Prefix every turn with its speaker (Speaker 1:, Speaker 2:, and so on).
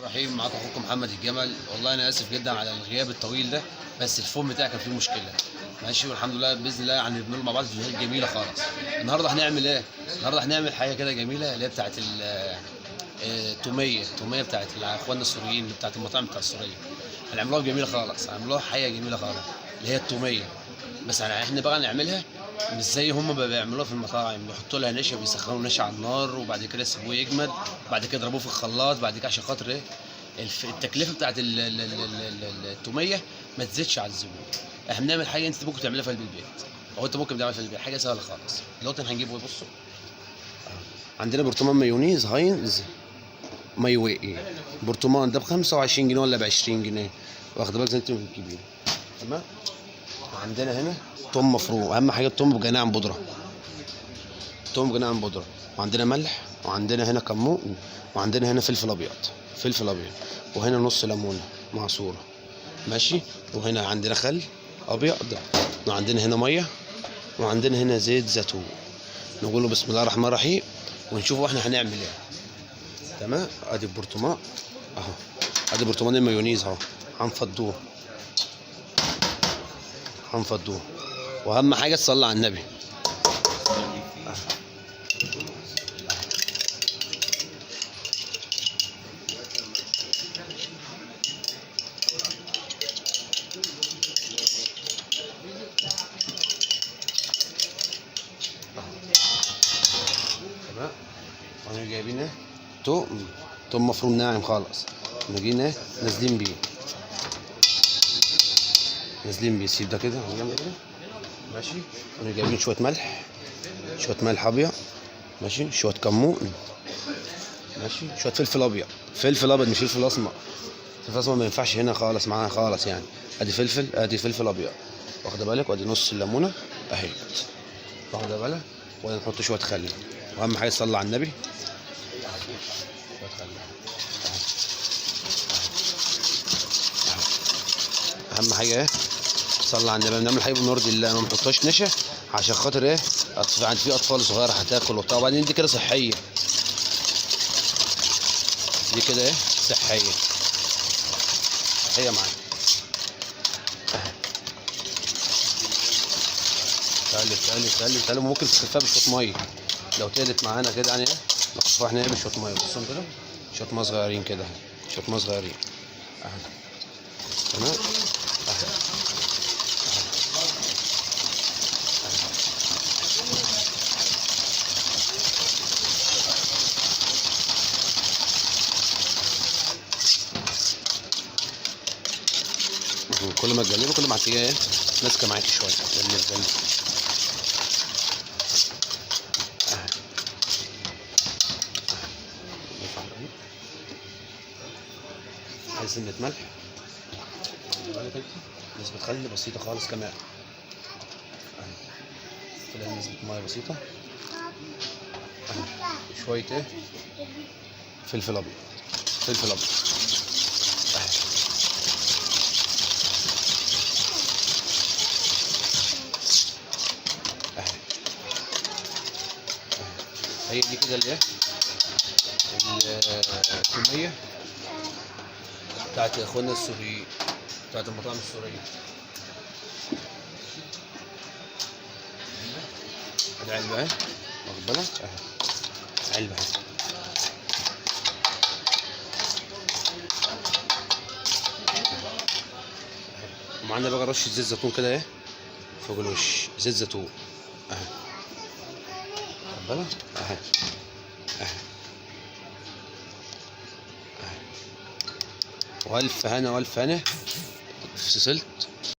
Speaker 1: الرحيم. معاكم اخوكم محمد الجمل. والله انا اسف جدا على الغياب الطويل ده، بس الفون بتاعي كان فيه مشكله. ماشي، والحمد لله باذن الله هنعمل مع بعض فيديوهات جميله خالص. النهارده هنعمل ايه؟ النهارده هنعمل حاجه كده جميله اللي هي بتاعت التوميه بتاعت اخواننا السوريين، اللي بتاعت المطاعم بتاع السوريه. هنعملوها جميله خالص، هنعملوها حاجه جميله خالص اللي هي التوميه. بس احنا بقى نعملها مش زي هم بيعملوها في المطاعم، بيحطوا لها نشا، بيسخنوا نشا على النار وبعد كده يسيبوه يجمد، وبعد كده يضربوه في الخلاط بعد كده عشان خاطر ايه؟ التكلفه بتاعت التوميه ما تزيدش على الزبون. احنا بنعمل حاجه انت ممكن تعملها في قلب البيت، او انت ممكن تعملها في البيت، حاجه سهله خالص. دلوقتي هنجيبه، بصوا عندنا برطمان مايونيز هاينز مايوي. برطمان ده ب 25 جنيه ولا ب 20 جنيه، واخد بالك زي انت بتجيبيه. تمام. وعندنا هنا توم مفروم، اهم حاجه التوم بجناع بودره، توم بجناع بودره. وعندنا ملح، وعندنا هنا كمون، وعندنا هنا فلفل ابيض، فلفل ابيض، وهنا نص ليمونه معصوره. ماشي. وهنا عندنا خل ابيض، وعندنا هنا ميه، وعندنا هنا زيت زيتون. نقول له بسم الله الرحمن الرحيم ونشوف احنا هنعمل ايه. تمام. ادي البرطمان اهو، ادي برطمان المايونيز اهو. هنفضوه، هنفضوه. واهم حاجه تصلي على النبي. تمام. وانا جايبين ايه؟ توم مفروم ناعم خالص، نجينا نازلين بيه، نازلين بيه. سيب ده كده على جنب كده. ماشي. وانا جايبين شويه ملح، شويه ملح ابيض. ماشي. شويه كمون. ماشي. شويه فلفل ابيض، فلفل ابيض مش فلفل اسمر. الفلفل الاسمر ما ينفعش هنا خالص معانا خالص يعني. ادي فلفل، ادي فلفل ابيض، واخد بالك. وادي نص الليمونه اهي، واخد بالك. ونحط شويه خل، واهم حاجه تصلي على النبي. شويه خل، اهم حاجه ايه؟ صلي على النبي. بنعمل حاجه بنرضي الله، ما بنحطهاش نشا عشان خاطر ايه؟ في اطفال صغيره هتاكل وبتاع. وبعدين دي كده صحيه، دي كده ايه؟ صحيه، صحيه معانا. تقلب تقلب تقلب تقلب، وممكن تخفها بشويه ميه لو تقلت معانا كده يعني ايه؟ نخفها احنا ايه؟ بشويه ميه. بصوا كده، شويه ميه صغيرين كده اهي، شويه ميه صغيرين اهي. تمام. كل ما تجلبه كل ما هتلاقيها ايه؟ ماسكه معاكي شويه. جلب جلب. عايز سنه ملح، نسبه خل بسيطه خالص كمان كده، نسبه ميه بسيطه، شويه ايه؟ فلفل ابيض، فلفل ابيض. هي دي كده الايه؟ الكميه بتاعت اخواننا السوريين، بتاعت المطاعم السوريه. العلبه اهي، واخد بالك اهي، علبه اهي. ومعانا بقى رشه زيت زيتون كده اهي فوق الوش، زيت زيتون اهي، واخد بالك اهي اهي اهي. والف هنا والف هنا في سلت